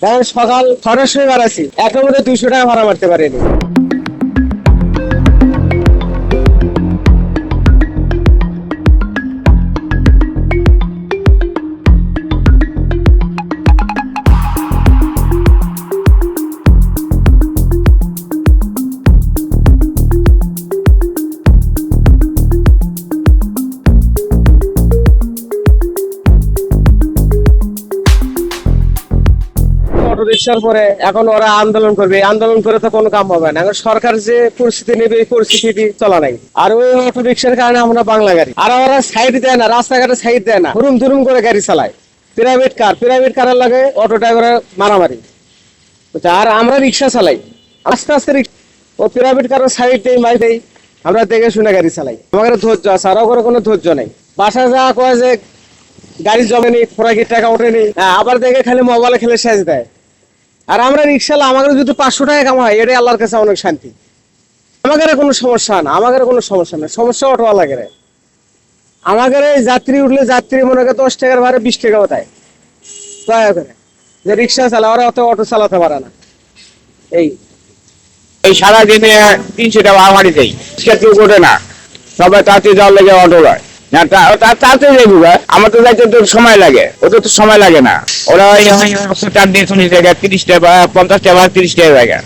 কারণ সকাল 6টার সময় বাড়াচ্ছি, একের মধ্যে 200 টাকা ভাড়া মারতে পারিনি। অটো রিক্সার পরে এখন ওরা আন্দোলন করবে, আন্দোলন করে তো কোনো কাম হবে না। এখন সরকার যে পরিস্থিতি নেবে এই পরিস্থিতি চলা নাই। আর ওই অটো রিক্সার কারণে আমরা বাংলা গাড়ি, আর ওরা সাইড দেয় না, রাস্তাঘাটে সাইড দেয় না, হুরুম ধুরুম করে গাড়ি চালায়। প্রাইভেট কারের লাগে অটো ড্রাইভারের মারামারি। আর আমরা রিক্সা চালাই, আস্তে আস্তে ও প্রাইভেট কারের সাইড দেই, মাই দেই, আমরা দেখে শুনে গাড়ি চালাই। আমাদের ধৈর্য আছে, আর ওর কোনো ধৈর্য নেই। বাসা যা কয় যে গাড়ি জমেনি, খোরাকির টাকা ওঠেনি, আবার দেখে খালি মোবাইলে খেলে শেষ দেয়। আর আমরা রিক্সালা, আমাদের যদি 500 টাকা কামাই, এটাই আল্লাহর কাছে অনেক শান্তি। আমাদের কোনো সমস্যা না, আমাদের কোনো সমস্যা নেই, সমস্যা অটোওয়ালাদের। আমাদের এই যাত্রী উঠলে যাত্রী মনে করে 10 টাকার ভাড়া 20 টাকা দেয় দয়া করে। যে রিক্সা চালা, ওরা অত অটো চালাতে পারে না। এই সারাদিনে 300 টাকা ভাড়া দেয়, কেউ ওঠে না, সবাই তাতে যাওয়ার লেগে অটো রয় না, তাতে যাইব। আমার তো যাইতে তো সময় লাগে, ওদের তো সময় লাগে না। ওরা 4 দিয়ে 30 টাকা, 30 টাকা, 50 টাকা, 30 টাকা জায়গা।